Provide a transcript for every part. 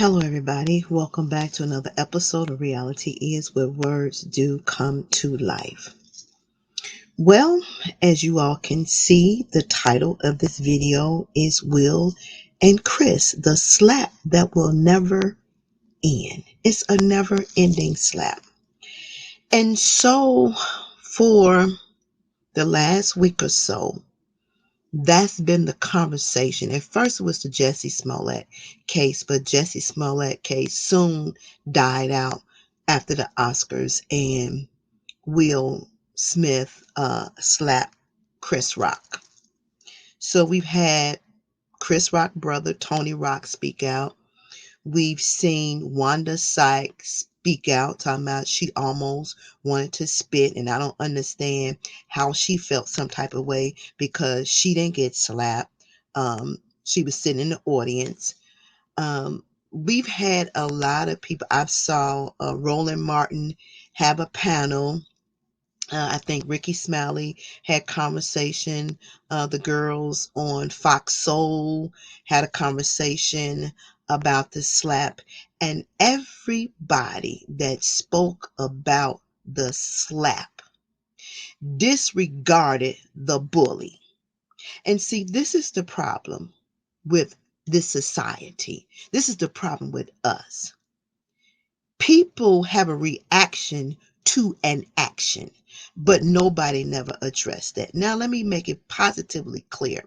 Hello, everybody. Welcome back to another episode of Reality Is Where Words Do Come to Life. Well, as you all can see, the title of this video is Will and Chris, the slap that will never end. It's a never ending slap. And so, for the last week or so, that's been the conversation. At first, it was the Jesse Smollett case, but Jesse Smollett case soon died out after the Oscars and Will Smith slapped Chris Rock. So we've had Chris Rock brother Tony Rock speak out. We've seen Wanda Sykes speak out, talking about she almost wanted to spit, and I don't understand how she felt some type of way because she didn't get slapped. She was sitting in the audience. We've had a lot of people. I saw Roland Martin have a panel. I think Ricky Smiley had conversation. The girls on Fox Soul had a conversation about the slap, and everybody that spoke about the slap disregarded the bully. And see, this is the problem with this society. This is the problem with us. People have a reaction to an action, but nobody never addressed that. Now, let me make it positively clear.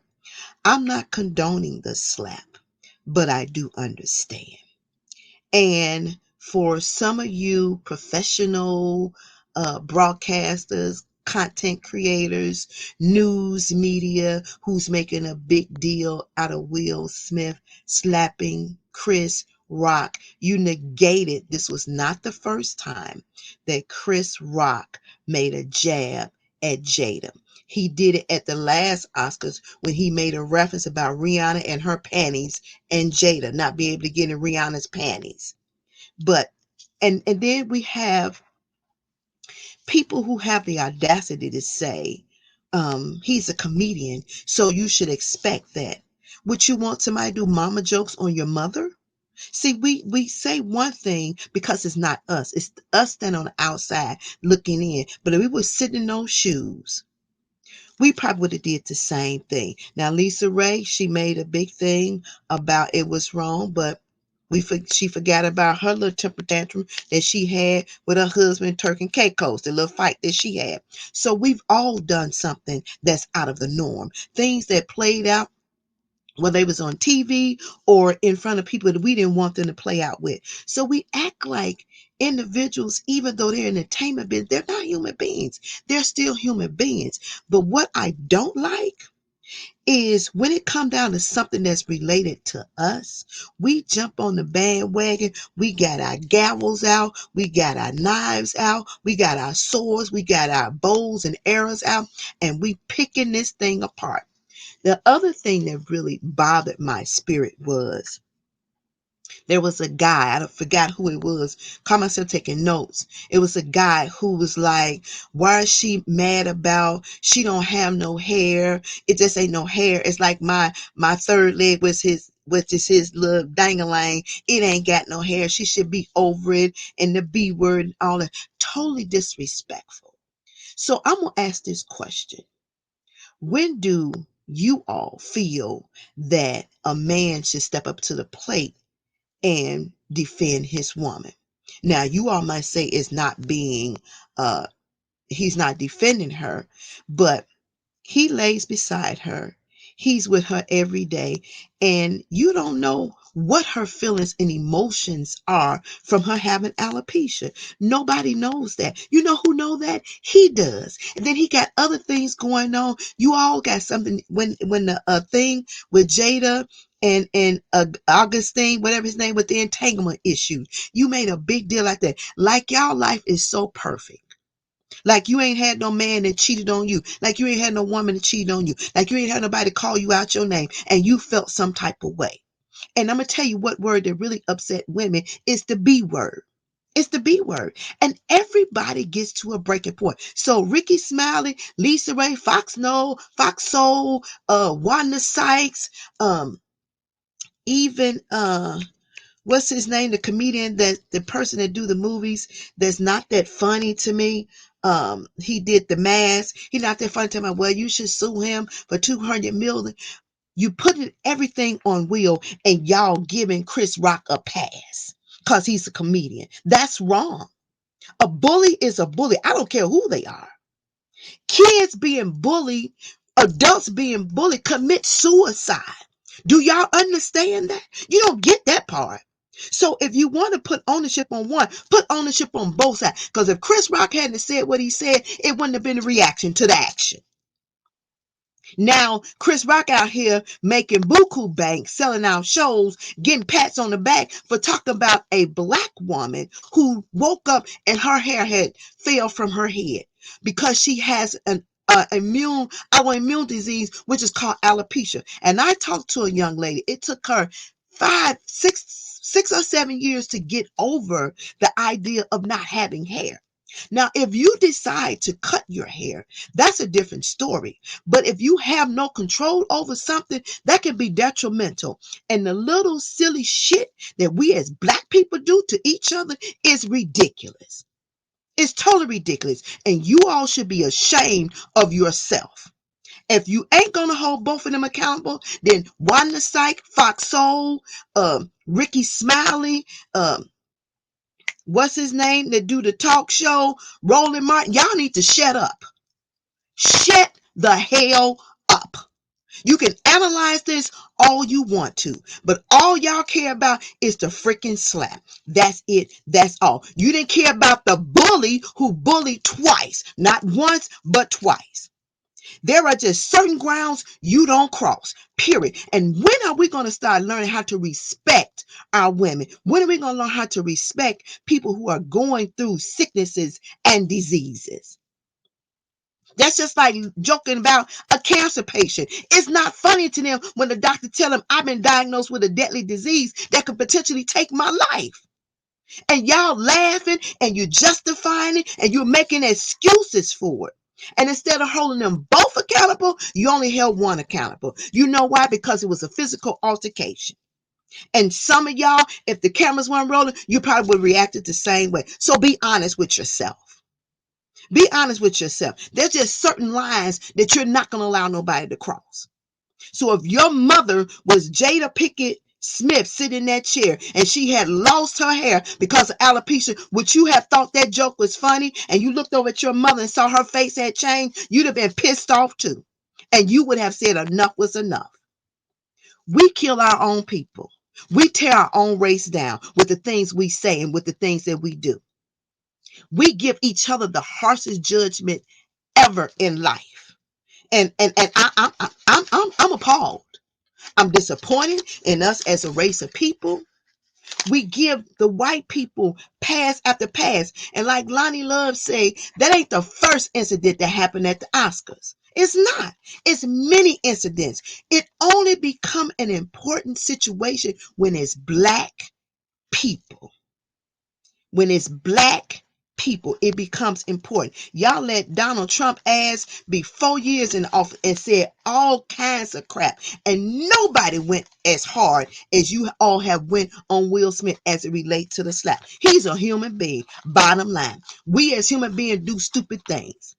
I'm not condoning the slap, but I do understand. And for some of you professional broadcasters, content creators, news media who's making a big deal out of Will Smith slapping Chris Rock, you negated this was not the first time that Chris Rock made a jab at Jada. He did it at the last Oscars when he made a reference about Rihanna and her panties and Jada not being able to get in Rihanna's panties. But and then we have people who have the audacity to say, he's a comedian, so you should expect that. Would you want somebody to do mama jokes on your mother? See, we say one thing because it's not us. It's us standing on the outside looking in. But if we were sitting in those shoes, we probably would have did the same thing. Now, Lisa Ray, she made a big thing about it was wrong, but she forgot about her little temper tantrum that she had with her husband, Turk and Caicos, the little fight that she had. So we've all done something that's out of the norm. Things that played out whether they was on TV or in front of people that we didn't want them to play out with. So we act like individuals, even though they're entertainment business, they're not human beings. They're still human beings. But what I don't like is when it come down to something that's related to us, we jump on the bandwagon. We got our gavels out. We got our knives out. We got our swords. We got our bows and arrows out. And we picking this thing apart. The other thing that really bothered my spirit was there was a guy, I forgot who it was, caught myself taking notes. It was a guy who was like, why is she mad about she don't have no hair? It just ain't no hair. It's like my third leg was his little dangling. It ain't got no hair. She should be over it and the B word and all that. Totally disrespectful. So I'm gonna ask this question. When do you all feel that a man should step up to the plate and defend his woman? Now, you all might say it's not being, he's not defending her, but he lays beside her. He's with her every day. And you don't know what her feelings and emotions are from her having alopecia. Nobody knows that. You know who know that? He does. And then he got other things going on. You all got something when the thing with Jada and Augustine, whatever his name, with the entanglement issue. You made a big deal like that. Like y'all life is so perfect. Like you ain't had no man that cheated on you. Like you ain't had no woman that cheated on you. Like you ain't had nobody call you out your name and you felt some type of way. And I'm going to tell you what word that really upset women is the B word. It's the B word. And everybody gets to a breaking point. So Ricky Smiley, Lisa Ray, Fox Soul, Wanda Sykes, even what's his name? The comedian, that the person that do the movies that's not that funny to me. He did The Mask. He's not that funny to me. Well, you should sue him for 200 million. You putting everything on Will, and y'all giving Chris Rock a pass because he's a comedian. That's wrong. A bully is a bully. I don't care who they are. Kids being bullied, adults being bullied, commit suicide. Do y'all understand that? You don't get that part. So if you want to put ownership on one, put ownership on both sides. Because if Chris Rock hadn't said what he said, it wouldn't have been a reaction to the action. Now, Chris Rock out here making buku bank, selling out shows, getting pats on the back for talking about a black woman who woke up and her hair had fell from her head because she has an autoimmune disease, which is called alopecia. And I talked to a young lady. It took her 6 or 7 years to get over the idea of not having hair. Now, if you decide to cut your hair, that's a different story. But if you have no control over something, that can be detrimental. And the little silly shit that we as black people do to each other is ridiculous. It's totally ridiculous. And you all should be ashamed of yourself. If you ain't gonna hold both of them accountable, then Wanda Sykes, Fox Soul, Ricky Smiley, what's his name that do the talk show, Roland Martin, y'all need to shut up. Shut the hell up. You can analyze this all you want to, but all y'all care about is the freaking slap. That's it. That's all. You didn't care about the bully who bullied twice, not once, but twice. There are just certain grounds you don't cross, period. And when are we going to start learning how to respect our women? When are we going to learn how to respect people who are going through sicknesses and diseases? That's just like joking about a cancer patient. It's not funny to them when the doctor tell them I've been diagnosed with a deadly disease that could potentially take my life. And y'all laughing and you're justifying it and you're making excuses for it. And instead of holding them both accountable, you only held one accountable. You know why? Because it was a physical altercation. And some of y'all, if the cameras weren't rolling, you probably would have reacted the same way. So be honest with yourself. Be honest with yourself. There's just certain lines that you're not going to allow nobody to cross. So if your mother was Jada Pickett Smith sitting in that chair and she had lost her hair because of alopecia, would you have thought that joke was funny? And you looked over at your mother and saw her face had changed, you'd have been pissed off too. And you would have said enough was enough. We kill our own people. We tear our own race down with the things we say and with the things that we do. We give each other the harshest judgment ever in life. And I'm appalled. I'm disappointed in us as a race of people. We give the white people pass after pass. And like Lonnie Love say, that ain't the first incident that happened at the Oscars. It's not. It's many incidents. It only become an important situation when it's black people. When it's black people, it becomes important. Y'all let Donald Trump ass be 4 years in office and said all kinds of crap, and nobody went as hard as you all have went on Will Smith as it relates to the slap. He's a human being. Bottom line, we as human beings do stupid things.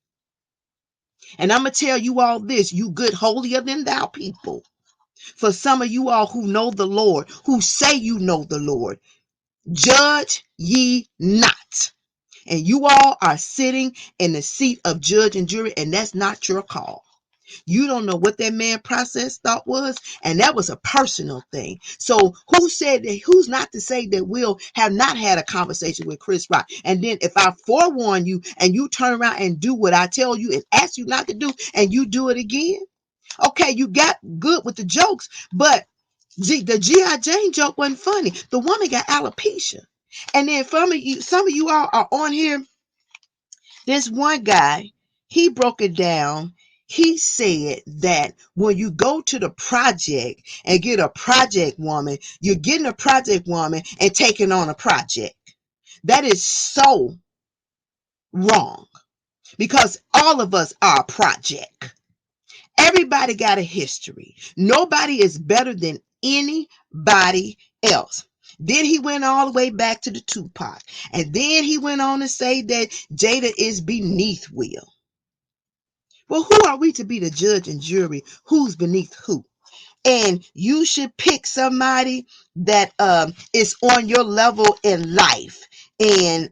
And I'm gonna tell you all this, you good holier than thou people. For some of you all who know the Lord, who say you know the Lord, judge ye not. And you all are sitting in the seat of judge and jury, and that's not your call. You don't know what that man process thought was, and that was a personal thing. So who said that? Who's not to say that Will have not had a conversation with Chris Rock? And then if I forewarn you and you turn around and do what I tell you and ask you not to do, and you do it again, okay, you got good with the jokes, but the G.I. Jane joke wasn't funny. The woman got alopecia. And then some of you all are on here. This one guy, he broke it down. He said that when you go to the project and get a project woman, you're getting a project woman and taking on a project. That is so wrong because all of us are a project. Everybody got a history. Nobody is better than anybody else. Then he went all the way back to the Tupac. And then he went on to say that Jada is beneath Will. Well, who are we to be the judge and jury? Who's beneath who? And you should pick somebody that is on your level in life. And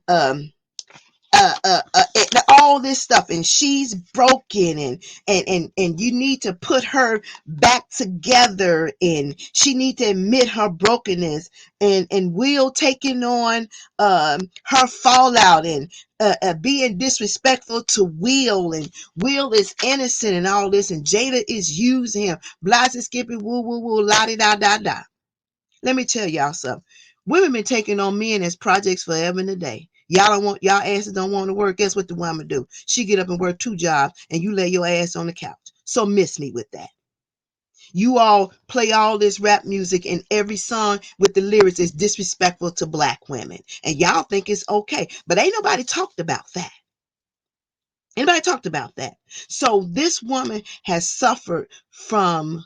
all this stuff, and she's broken, and you need to put her back together, and she need to admit her brokenness, and Will taking on her fallout, and being disrespectful to Will, and Will is innocent and all this, and Jada is using him, blah, skippy, woo, woo, woo, la, di, da, da, da. Let me tell y'all something. Women been taking on men as projects forever and a day. Y'all asses don't want to work. Guess what the woman do? She get up and work 2 jobs, and you lay your ass on the couch. So miss me with that. You all play all this rap music, and every song with the lyrics is disrespectful to black women. And y'all think it's okay. But ain't nobody talked about that. Anybody talked about that? So this woman has suffered from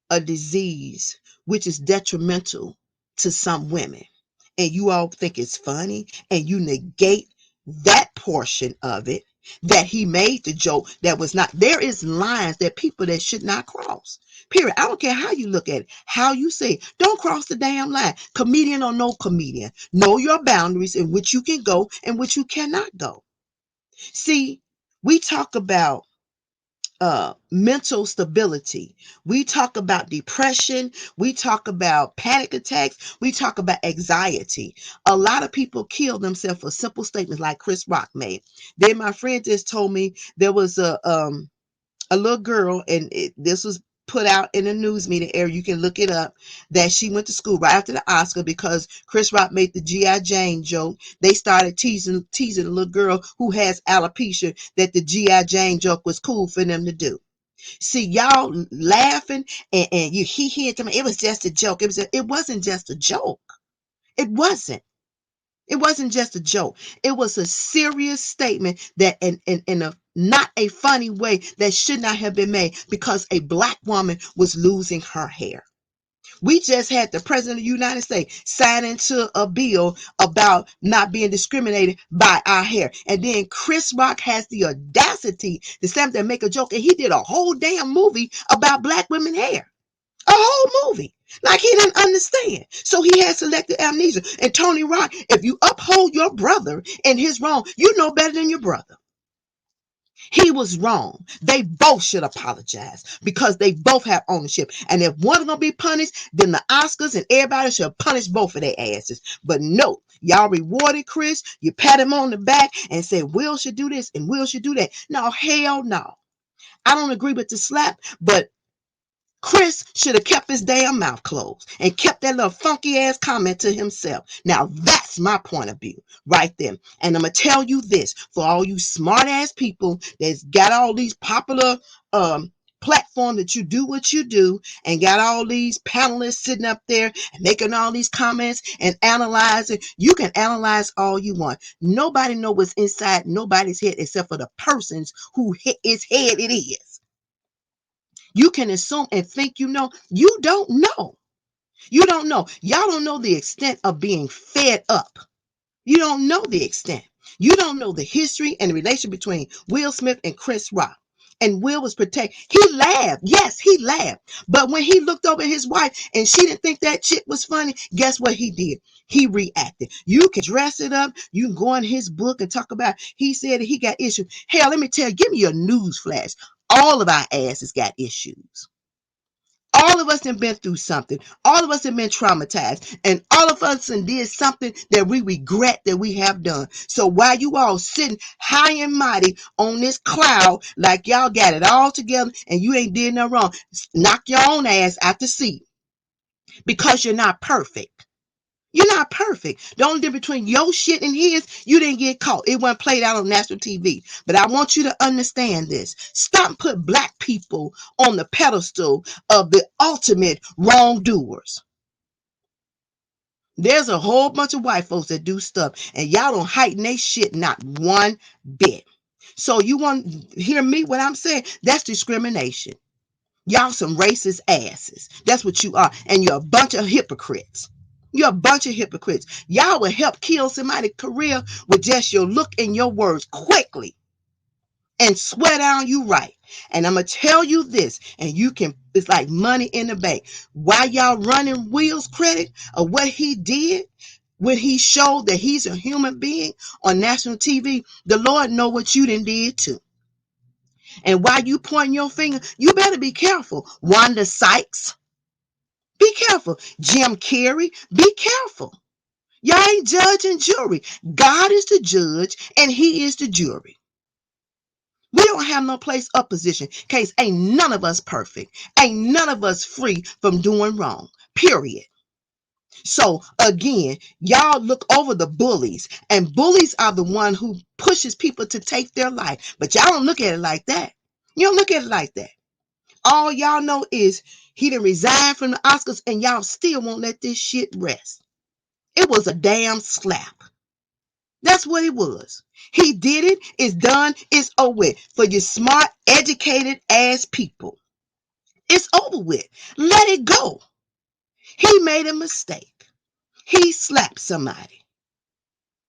a disease which is detrimental to some women. And you all think it's funny, and you negate that portion of it, that he made the joke that was not. There is lines that people that should not cross. Period. I don't care how you look at it, how you say it. Don't cross the damn line. Comedian or no comedian. Know your boundaries in which you can go and which you cannot go. See, we talk about mental stability. We talk about depression. We talk about panic attacks. We talk about anxiety. A lot of people kill themselves for simple statements like Chris Rock made. Then my friend just told me there was a little girl, and this was put out in the news media area. You can look it up. That she went to school right after the Oscar because Chris Rock made the G.I. Jane joke. They started teasing the little girl who has alopecia that the G.I. Jane joke was cool for them to do. See, y'all laughing, and you he hear to me, it was just a joke. It wasn't just a joke. It wasn't. It wasn't just a joke. It was a serious statement that in a not a funny way that should not have been made because a black woman was losing her hair. We just had the president of the United States sign into a bill about not being discriminated by our hair. And then Chris Rock has the audacity to stand there and make a joke. And he did a whole damn movie about black women hair. A whole movie. Like he didn't understand. So he had selective amnesia. And Tony Rock, if you uphold your brother in his wrong, you know better than your brother. He was wrong. They both should apologize because they both have ownership. And if one's going to be punished, then the Oscars and everybody should punish both of their asses. But no, y'all rewarded Chris. You pat him on the back and say, Will should do this and Will should do that. No, hell no. I don't agree with the slap, but Chris should have kept his damn mouth closed and kept that little funky ass comment to himself. Now that's my point of view right there. And I'm gonna tell you this for all you smart ass people that's got all these popular platform that you do what you do and got all these panelists sitting up there and making all these comments and analyzing. You can analyze all you want. Nobody know what's inside nobody's head except for the person's who his head it is. You can assume and think you know. You don't know. You don't know. Y'all don't know the extent of being fed up. You don't know the extent. You don't know the history and the relation between Will Smith and Chris Rock. And Will was protected. He laughed. Yes, he laughed. But when he looked over at his wife and she didn't think that shit was funny, guess what he did? He reacted. You can dress it up. You can go in his book and talk about he said that he got issues. Hell, let me tell you, give me a news flash. All of our asses got issues. All of us have been through something. All of us have been traumatized. And all of us have did something that we regret that we have done. So while you all sitting high and mighty on this cloud, like y'all got it all together and you ain't did nothing wrong, knock your own ass out the seat because you're not perfect. You're not perfect. The only difference between your shit and his, you didn't get caught. It wasn't played out on national TV. But I want you to understand this. Stop putting black people on the pedestal of the ultimate wrongdoers. There's a whole bunch of white folks that do stuff, and y'all don't heighten their shit not one bit. So you want to hear me what I'm saying? That's discrimination. Y'all some racist asses. That's what you are. And you're a bunch of hypocrites. You're a bunch of hypocrites. Y'all will help kill somebody's career with just your look and your words quickly and swear down you right. And I'm going to tell you this, and you can, it's like money in the bank. While y'all running Will's credit of what he did, when he showed that he's a human being on national TV, the Lord know what you done did too. And while you pointing your finger, you better be careful. Wanda Sykes, be careful. Jim Carrey, be careful. Y'all ain't judge and jury. God is the judge and he is the jury. We don't have no place of position. Case ain't none of us perfect. Ain't none of us free from doing wrong. Period. So again, y'all look over the bullies, and bullies are the one who pushes people to take their life. But y'all don't look at it like that. You don't look at it like that. All y'all know is he done resigned from the Oscars and y'all still won't let this shit rest. It was a damn slap. That's what it was. He did it. It's done. It's over with. For you smart, educated ass people. It's over with. Let it go. He made a mistake. He slapped somebody.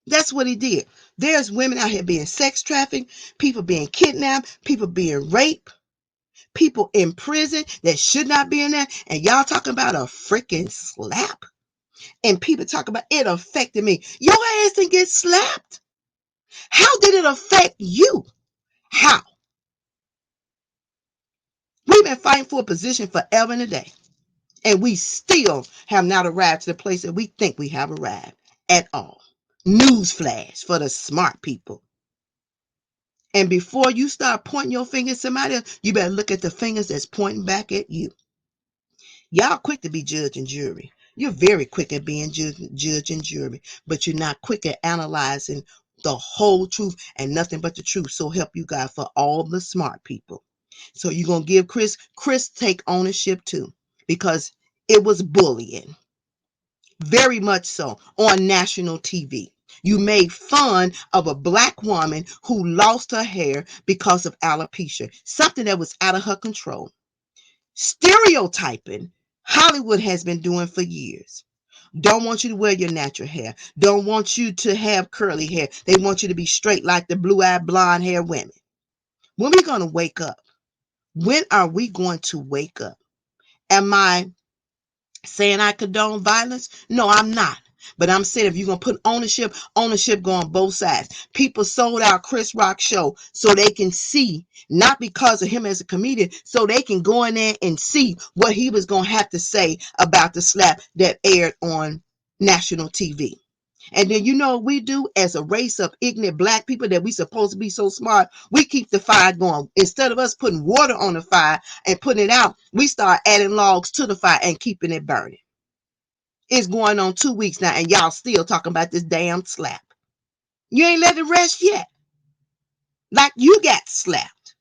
That's what he did. There's women out here being sex trafficked, people being kidnapped, people being raped, people in prison that should not be in there. And y'all talking about a freaking slap? And people talk about it affected me. Your ass didn't get slapped. How did it affect you? How? We've been fighting for a position forever and a day. And we still have not arrived to the place that we think we have arrived at all. Newsflash for the smart people. And before you start pointing your finger at somebody else, you better look at the fingers that's pointing back at you. Y'all quick to be judge and jury. You're very quick at being judge and jury, but you're not quick at analyzing the whole truth and nothing but the truth. So help you God for all the smart people. So you're going to give Chris take ownership too, because it was bullying. Very much so on national TV. You made fun of a black woman who lost her hair because of alopecia, something that was out of her control. Stereotyping, Hollywood has been doing for years. Don't want you to wear your natural hair. Don't want you to have curly hair. They want you to be straight like the blue-eyed blonde hair women. When are we going to wake up? When are we going to wake up? Am I saying I condone violence? No, I'm not. But I'm saying if you're going to put ownership go on both sides. People sold out Chris Rock show so they can see, not because of him as a comedian, so they can go in there and see what he was going to have to say about the slap that aired on national TV. And then you know what we do as a race of ignorant black people that we supposed to be so smart, we keep the fire going. Instead of us putting water on the fire and putting it out, we start adding logs to the fire and keeping it burning. It's going on 2 weeks now and y'all still talking about this damn slap. You ain't let it rest yet. Like you got slapped.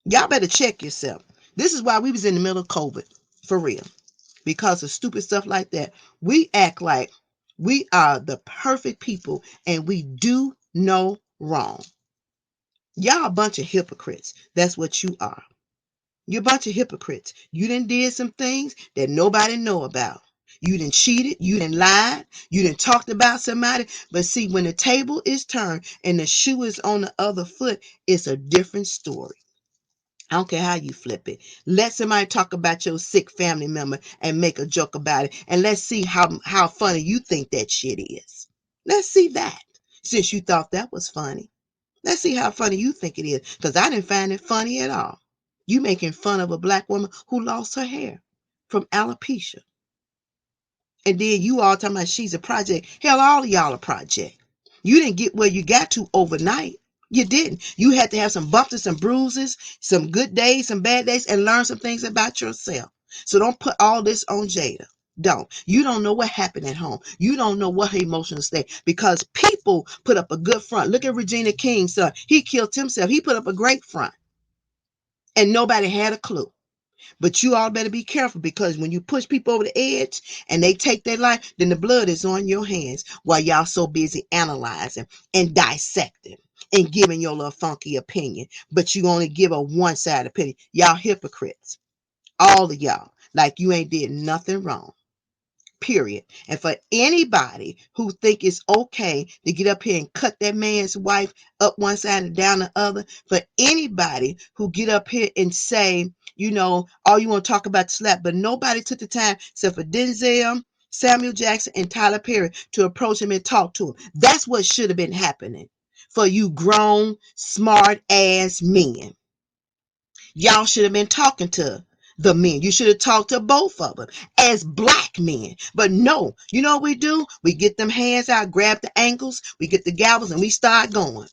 Y'all better check yourself. This is why we was in the middle of COVID. For real. Because of stupid stuff like that. We act like we are the perfect people and we do no wrong. Y'all a bunch of hypocrites. That's what you are. You're a bunch of hypocrites. You done did some things that nobody know about. You done cheated. You done lied. You done talked about somebody. But see, when the table is turned and the shoe is on the other foot, it's a different story. I don't care how you flip it. Let somebody talk about your sick family member and make a joke about it. And let's see how funny you think that shit is. Let's see that. Since you thought that was funny. Let's see how funny you think it is. Because I didn't find it funny at all. You making fun of a black woman who lost her hair from alopecia. And then you all talking about she's a project. Hell, all of y'all a project. You didn't get where you got to overnight. You didn't. You had to have some bumps and some bruises, some good days, some bad days, and learn some things about yourself. So don't put all this on Jada. Don't. You don't know what happened at home. You don't know what her emotional state. Because people put up a good front. Look at Regina King's son. He killed himself. He put up a great front. And nobody had a clue. But you all better be careful, because when you push people over the edge and they take their life, then the blood is on your hands while y'all so busy analyzing and dissecting and giving your little funky opinion. But you only give a one-sided opinion. Y'all hypocrites. All of y'all. Like you ain't did nothing wrong. period. And for anybody who think it's okay to get up here and cut that man's wife up one side and down the other, for anybody who get up here and say, all you want to talk about the slap, but nobody took the time except for Denzel, Samuel Jackson, and Tyler Perry to approach him and talk to him. That's what should have been happening for you grown, smart ass men. Y'all should have been talking to the men. You should have talked to both of them as black men. But no, you know what we do? We get them hands out, grab the ankles, we get the gavels, and we start going.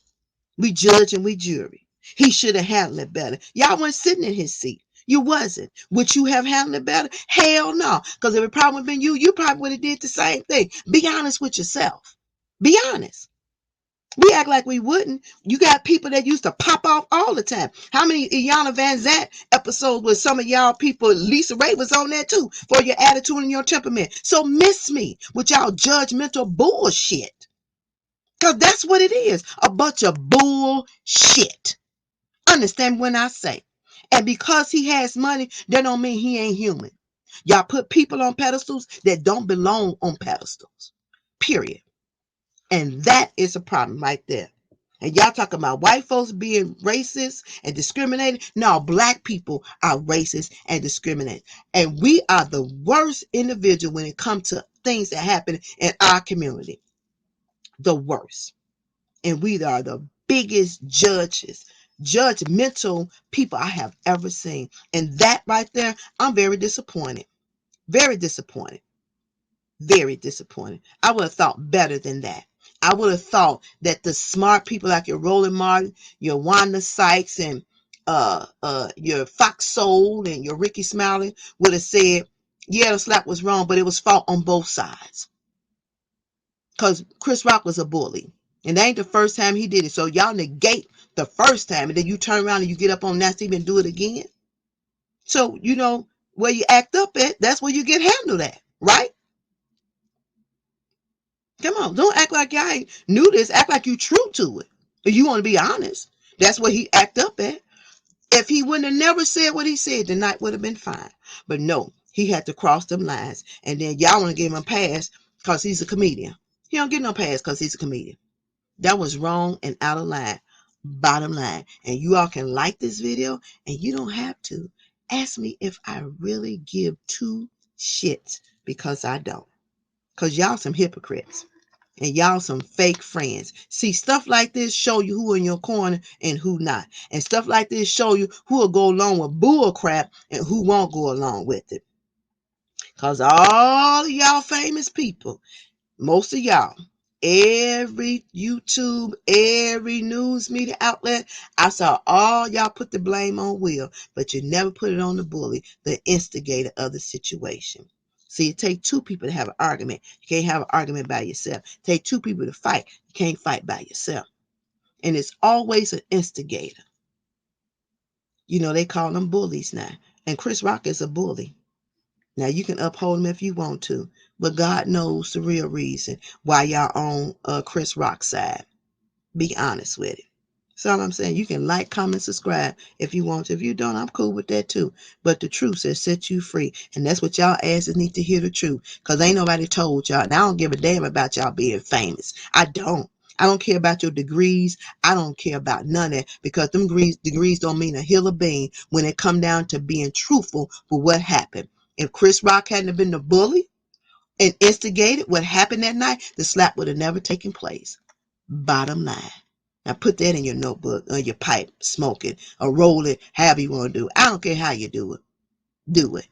We judge and we jury. He should have handled it better. Y'all weren't sitting in his seat. You wasn't. Would you have handled it better? Hell no. Because if it probably been you, you probably would have did the same thing. Be honest with yourself. Be honest. We act like we wouldn't. You got people that used to pop off all the time. How many Iyanla Vanzant episodes with some of y'all people? Lisa Ray was on there too for your attitude and your temperament. So miss me with y'all judgmental bullshit. Because that's what it is. A bunch of bullshit. Understand when I say. And because he has money, that don't mean he ain't human. Y'all put people on pedestals that don't belong on pedestals. Period. And that is a problem right there. And y'all talking about white folks being racist and discriminating. No, black people are racist and discriminating. And we are the worst individual when it comes to things that happen in our community. The worst. And we are the biggest judgmental people I have ever seen. And that right there, I'm very disappointed. Very disappointed. Very disappointed. I would have thought better than that. I would have thought that the smart people like your Roland Martin, your Wanda Sykes, and your Fox Soul and your Ricky Smiley would have said, yeah, the slap was wrong, but it was fault on both sides. Because Chris Rock was a bully. And that ain't the first time he did it. So y'all negate the first time, and then you turn around and you get up on that and do it again. So, where you act up at, that's where you get handled at, right? Come on, don't act like y'all ain't knew this. Act like you true to it. If you want to be honest, that's what he act up at. If he wouldn't have never said what he said, the night would have been fine. But no, he had to cross them lines. And then y'all want to give him a pass because he's a comedian. He don't get no pass because he's a comedian. That was wrong and out of line. Bottom line. And you all can like this video, and you don't have to. Ask me if I really give two shits, because I don't. Because y'all some hypocrites. And y'all some fake friends. See, stuff like this show you who in your corner and who not. And stuff like this show you who will go along with bull crap and who won't go along with it. Because all of y'all famous people, most of y'all, every YouTube, every news media outlet, I saw all y'all put the blame on Will, but you never put it on the bully, the instigator of the situation. See, it takes two people to have an argument. You can't have an argument by yourself. It takes two people to fight. You can't fight by yourself. And it's always an instigator. They call them bullies now. And Chris Rock is a bully. Now, you can uphold him if you want to, but God knows the real reason why y'all on Chris Rock's side. Be honest with it. That's all I'm saying. You can like, comment, subscribe if you want to. If you don't, I'm cool with that too. But the truth says set you free. And that's what y'all asses need to hear, the truth. Because ain't nobody told y'all. And I don't give a damn about y'all being famous. I don't. I don't care about your degrees. I don't care about none of that. Because them degrees don't mean a hill of bean when it come down to being truthful for what happened. If Chris Rock hadn't been the bully and instigated what happened that night, the slap would have never taken place. Bottom line. Now put that in your notebook or your pipe, smoke it or roll it, however you want to do it. I don't care how you do it. Do it.